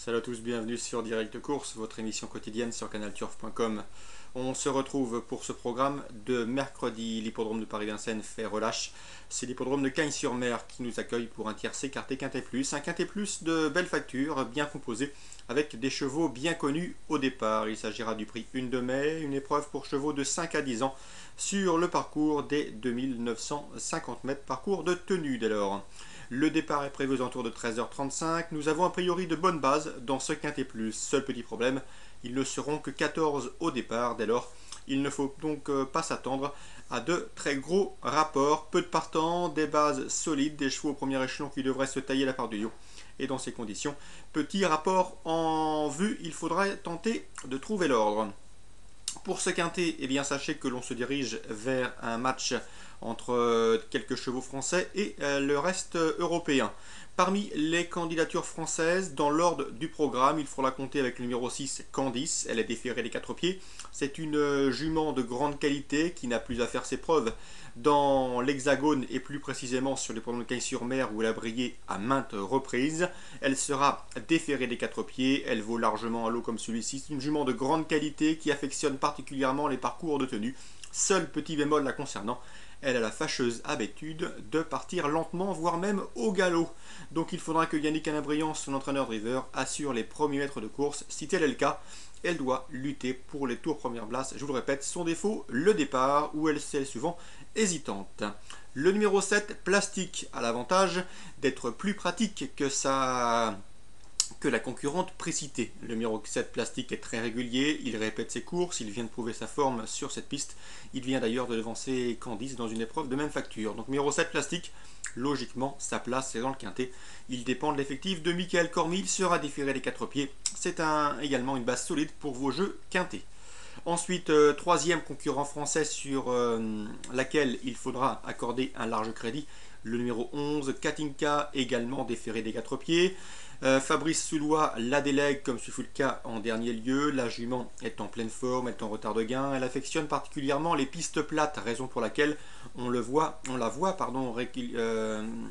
Salut à tous, bienvenue sur Direct Course, votre émission quotidienne sur canalturf.com. On se retrouve pour ce programme de mercredi. L'hippodrome de Paris-Vincennes fait relâche. C'est l'hippodrome de Cagnes-sur-Mer qui nous accueille pour un tiercé quarté quintet plus. Un quintet plus de belle facture, bien composé, avec des chevaux bien connus au départ. Il s'agira du prix 1 de mai, une épreuve pour chevaux de 5 à 10 ans sur le parcours des 2950 mètres, parcours de tenue dès lors. Le départ est prévu aux alentours de 13h35. Nous avons a priori de bonnes bases dans ce quintet plus. Seul petit problème, ils ne seront que 14 au départ. Dès lors, il ne faut donc pas s'attendre à de très gros rapports. Peu de partants, des bases solides, des chevaux au premier échelon qui devraient se tailler la part du lion. Et dans ces conditions, petit rapport en vue, il faudra tenter de trouver l'ordre. Pour ce quintet, eh bien, sachez que l'on se dirige vers un match entre quelques chevaux français et le reste européen. Parmi les candidatures françaises, dans l'ordre du programme, il faudra compter avec le numéro 6, Candice. Elle est déférée des 4 pieds. C'est une jument de grande qualité qui n'a plus à faire ses preuves dans l'Hexagone et plus précisément sur les programmes de Cagnes-sur-Mer où elle a brillé à maintes reprises. Elle sera déférée des 4 pieds. Elle vaut largement un lot comme celui-ci. C'est une jument de grande qualité qui affectionne particulièrement les parcours de tenue. Seul petit bémol la concernant, elle a la fâcheuse habitude de partir lentement, voire même au galop. Donc il faudra que Yannick Alain-Briand, son entraîneur driver, assure les premiers mètres de course. Si tel est le cas, elle doit lutter pour les tours première place. Je vous le répète, son défaut, le départ, où elle est souvent hésitante. Le numéro 7, Plastique, a l'avantage d'être plus pratique que la concurrente précitée. Le numéro 7 Plastique est très régulier, il répète ses courses, il vient de prouver sa forme sur cette piste. Il vient d'ailleurs de devancer Candice dans une épreuve de même facture. Donc numéro 7 Plastique, logiquement sa place est dans le quintet. Il dépend de l'effectif de Michael Cormier, il sera déféré des 4 pieds. C'est également une base solide pour vos jeux quintés. Ensuite, troisième concurrent français sur laquelle il faudra accorder un large crédit, le numéro 11, Katinka, également déféré des 4 pieds. Fabrice Soulois la délègue comme ce fut le cas en dernier lieu. La jument est en pleine forme, elle est en retard de gain. Elle affectionne particulièrement les pistes plates, raison pour laquelle on la voit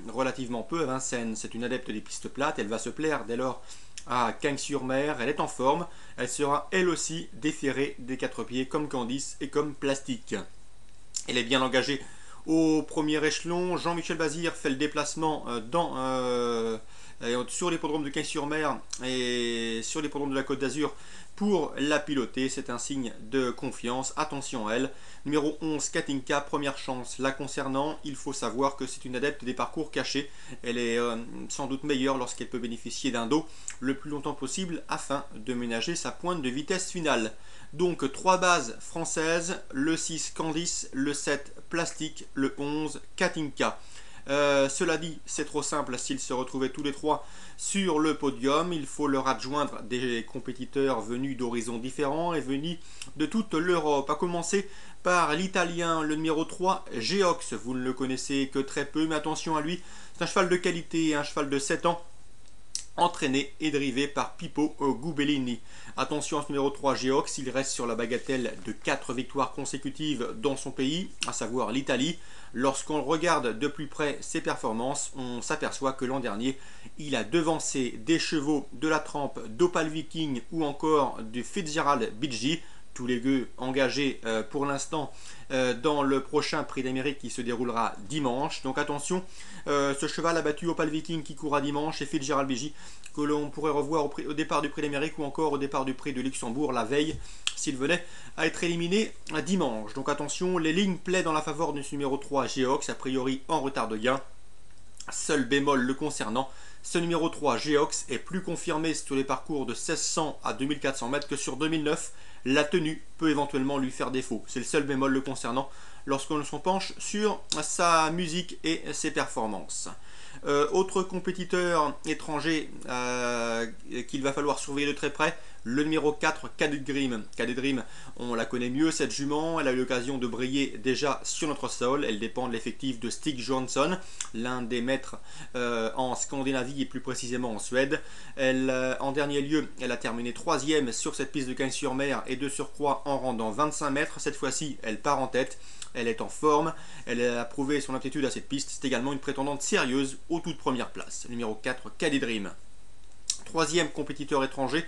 relativement peu à Vincennes. C'est une adepte des pistes plates, elle va se plaire dès lors à Cagnes-sur-Mer. Elle est en forme, elle sera elle aussi déférée des 4 pieds comme Candice et comme Plastique. Elle est bien engagée au premier échelon. Jean-Michel Bazir fait le déplacement sur l'hippodrome de Cagnes-sur-Mer et sur l'hippodrome de la Côte d'Azur pour la piloter. C'est un signe de confiance. Attention à elle. Numéro 11, Katinka, première chance la concernant. Il faut savoir que c'est une adepte des parcours cachés. Elle est sans doute meilleure lorsqu'elle peut bénéficier d'un dos le plus longtemps possible afin de ménager sa pointe de vitesse finale. Donc 3 bases françaises, le 6 Candice, le 7 Plastique, le 11 Katinka. Cela dit, c'est trop simple s'ils se retrouvaient tous les 3 sur le podium. Il faut leur adjoindre des compétiteurs venus d'horizons différents et venus de toute l'Europe. À commencer par l'italien, le numéro 3, Geox. Vous ne le connaissez que très peu, mais attention à lui. C'est un cheval de qualité, un cheval de 7 ans. Entraîné et drivé par Pippo Gubellini. Attention à ce numéro 3 Geox, il reste sur la bagatelle de 4 victoires consécutives dans son pays, à savoir l'Italie. Lorsqu'on regarde de plus près ses performances, on s'aperçoit que l'an dernier, il a devancé des chevaux de la trempe d'Opal Viking ou encore du Fitzgerald Bidji, tous les deux engagés pour l'instant dans le prochain Prix d'Amérique qui se déroulera dimanche. Donc attention, ce cheval a battu Opal Viking qui courra dimanche et Fitzgerald Bidji que l'on pourrait revoir au départ du Prix d'Amérique ou encore au départ du Prix de Luxembourg la veille s'il venait à être éliminé dimanche. Donc attention, les lignes plaident dans la faveur de ce numéro 3 Geox, a priori en retard de gain. Seul bémol le concernant, ce numéro 3 Geox est plus confirmé sur les parcours de 1600 à 2400 mètres que sur 2009. La tenue peut éventuellement lui faire défaut. C'est le seul bémol le concernant lorsqu'on se penche sur sa musique et ses performances. Autre compétiteur étranger qu'il va falloir surveiller de très près, le numéro 4, Cadet Dream. Cadet Dream, on la connaît mieux cette jument, elle a eu l'occasion de briller déjà sur notre sol, elle dépend de l'effectif de Stig Johansson, l'un des maîtres en Scandinavie et plus précisément en Suède. En dernier lieu, elle a terminé 3e sur cette piste de Cagnes-sur-Mer et de surcroît en rendant 25 mètres. Cette fois-ci, elle part en tête. Elle est en forme, elle a prouvé son aptitude à cette piste. C'est également une prétendante sérieuse aux toutes premières places. Numéro 4, Cadet Dream. Troisième compétiteur étranger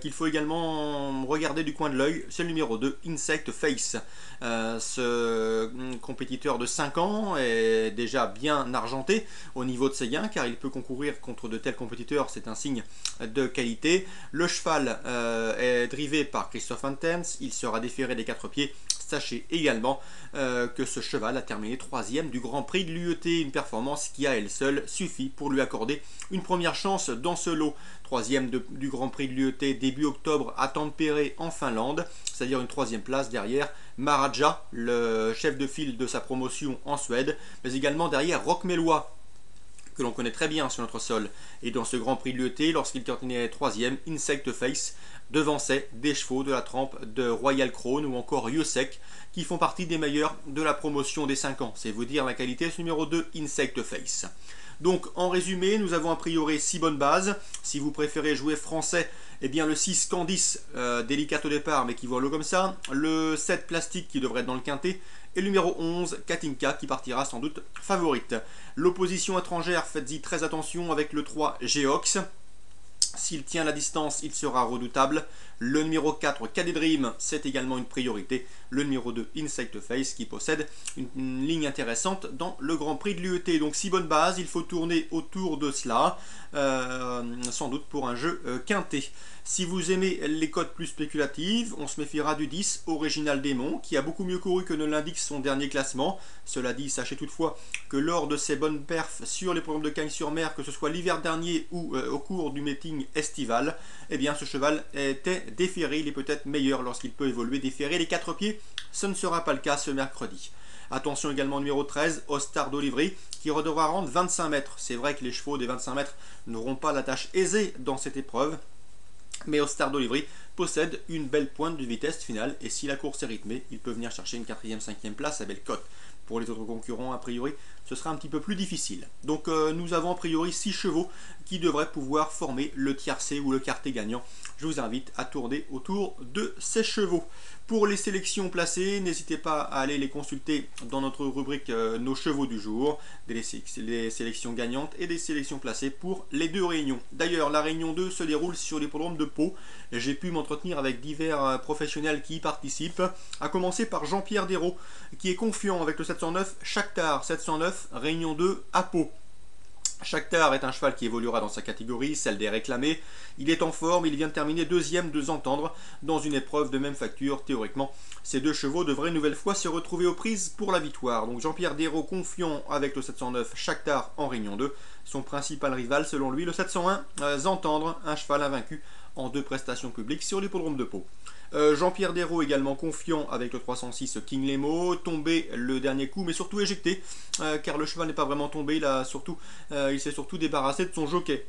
qu'il faut également regarder du coin de l'œil, c'est le numéro 2, Insect Face. Ce compétiteur de 5 ans est déjà bien argenté au niveau de ses gains, car il peut concourir contre de tels compétiteurs, c'est un signe de qualité. Le cheval est drivé par Christophe Antens, il sera déféré des 4 pieds. Sachez également que ce cheval a terminé 3e du Grand Prix de l'UET, une performance qui à elle seule suffit pour lui accorder une première chance dans ce lot. 3e du Grand Prix de l'UET début octobre à Tampere en Finlande, c'est-à-dire une 3e place derrière Maharaja, le chef de file de sa promotion en Suède, mais également derrière Roquemellois, que l'on connaît très bien sur notre sol. Et dans ce Grand Prix de l'UET, lorsqu'il terminait 3e, Insect Face devançait des chevaux de la trempe de Royal Crown ou encore Yosek, qui font partie des meilleurs de la promotion des 5 ans. C'est vous dire la qualité de ce numéro 2, Insect Face. Donc en résumé, nous avons a priori 6 bonnes bases. Si vous préférez jouer français, eh bien le 6 Candice, délicat au départ mais qui vole comme ça. Le 7 Plastique qui devrait être dans le quintet. Et le numéro 11, Katinka, qui partira sans doute favorite. L'opposition étrangère, faites-y très attention avec le 3 Geox. S'il tient la distance, il sera redoutable. Le numéro 4, Cadet Dream, c'est également une priorité. Le numéro 2, Insect Face, qui possède une ligne intéressante dans le Grand Prix de l'UET. Donc 6 bonnes bases, il faut tourner autour de cela, sans doute pour un jeu quinté. Si vous aimez les cotes plus spéculatives, on se méfiera du 10, Original Démon, qui a beaucoup mieux couru que ne l'indique son dernier classement. Cela dit, sachez toutefois que lors de ses bonnes perfs sur les programmes de Cagnes-sur-Mer, que ce soit l'hiver dernier ou au cours du meeting estival, eh bien ce cheval était déféré. Il est peut-être meilleur lorsqu'il peut évoluer déféré les 4 pieds. Ce ne sera pas le cas ce mercredi. Attention également au numéro 13, Ostar d'Olivry, qui devra rendre 25 mètres. C'est vrai que les chevaux des 25 mètres n'auront pas la tâche aisée dans cette épreuve, mais Ostar d'Olivry possède une belle pointe de vitesse finale, et si la course est rythmée, il peut venir chercher une 4e, 5e place à belle cote. Pour les autres concurrents, a priori, ce sera un petit peu plus difficile. Donc nous avons a priori 6 chevaux qui devraient pouvoir former le tiercé ou le quartet gagnant. Je vous invite à tourner autour de ces chevaux. Pour les sélections placées, n'hésitez pas à aller les consulter dans notre rubrique Nos chevaux du jour, des sélections gagnantes et des sélections placées pour les 2 réunions. D'ailleurs, la réunion 2 se déroule sur l'hippodrome de Pau. J'ai pu m'entretenir avec divers professionnels qui y participent, à commencer par Jean-Pierre Desraux, qui est confiant avec le 709 Shakhtar 709, réunion 2 à Pau. Shakhtar est un cheval qui évoluera dans sa catégorie, celle des réclamés. Il est en forme, il vient de terminer 2e de Zentendre dans une épreuve de même facture. Théoriquement, ces 2 chevaux devraient une nouvelle fois se retrouver aux prises pour la victoire. Donc Jean-Pierre Desraux confiant avec le 709 Shakhtar en réunion 2. Son principal rival selon lui, le 701 Zentendre, un cheval invaincu en 2 prestations publiques sur l'hippodrome de Pau. Jean-Pierre Desraux également confiant avec le 306 King Lemo, tombé le dernier coup mais surtout éjecté, car le cheval n'est pas vraiment tombé, il s'est surtout débarrassé de son jockey.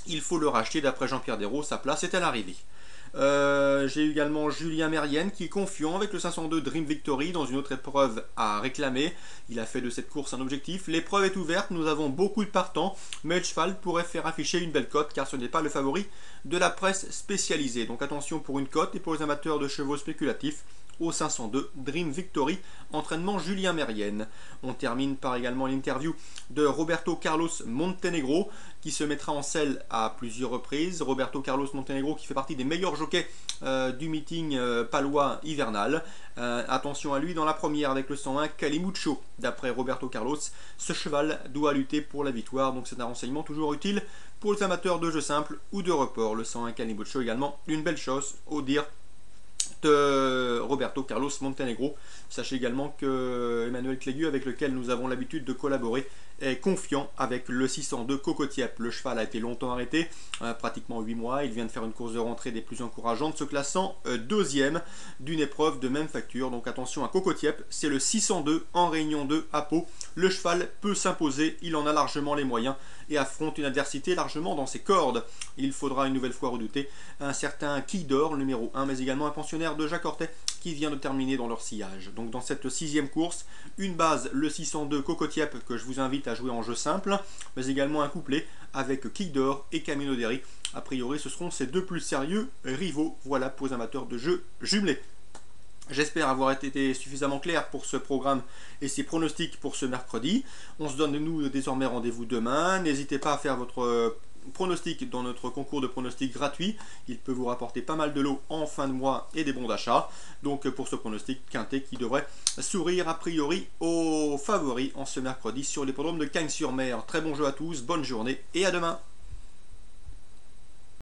Il faut le racheter d'après Jean-Pierre Desraux, sa place est à l'arrivée. J'ai également Julien Mérienne qui est confiant avec le 502 Dream Victory dans une autre épreuve à réclamer. Il a fait de cette course un objectif. L'épreuve est ouverte, nous avons beaucoup de partants, mais le cheval pourrait faire afficher une belle cote car ce n'est pas le favori de la presse spécialisée. Donc attention pour une cote et pour les amateurs de chevaux spéculatifs, au 502 Dream Victory, entraînement Julien Mérienne. On termine par également l'interview de Roberto Carlos Montenegro qui se mettra en selle à plusieurs reprises. Roberto Carlos Montenegro qui fait partie des meilleurs jockeys du meeting palois hivernal. Attention à lui dans la première avec le 101 Calimucho. D'après Roberto Carlos, ce cheval doit lutter pour la victoire, donc c'est un renseignement toujours utile pour les amateurs de jeux simples ou de report. Le 101 Calimucho également, une belle chose au dire de Roberto Carlos Montenegro. Sachez également que Emmanuel Clégu, avec lequel nous avons l'habitude de collaborer, est confiant avec le 602 Cocotiep. Le cheval a été longtemps arrêté, pratiquement 8 mois. Il vient de faire une course de rentrée des plus encourageantes, se classant 2e d'une épreuve de même facture. Donc attention à Cocotiep, c'est le 602 en réunion 2 à Pau. Le cheval peut s'imposer, il en a largement les moyens et affronte une adversité largement dans ses cordes. Il faudra une nouvelle fois redouter un certain Kidor, le numéro 1, mais également un pensionnaire de Jacques Ortet qui vient de terminer dans leur sillage. Donc dans cette 6e course, une base, le 602 Cocotiep, que je vous invite à jouer en jeu simple, mais également un couplet avec Kidor et Camino Derry. A priori, ce seront ces 2 plus sérieux rivaux. Voilà pour les amateurs de jeux jumelés. J'espère avoir été suffisamment clair pour ce programme et ses pronostics pour ce mercredi. On se donne nous désormais rendez-vous demain. N'hésitez pas à faire votre pronostic dans notre concours de pronostics gratuit. Il peut vous rapporter pas mal de lots en fin de mois et des bons d'achat. Donc pour ce pronostic, Quintet qui devrait sourire a priori aux favoris en ce mercredi sur l'hippodrome de Cagnes-sur-Mer. Très bon jeu à tous, bonne journée et à demain.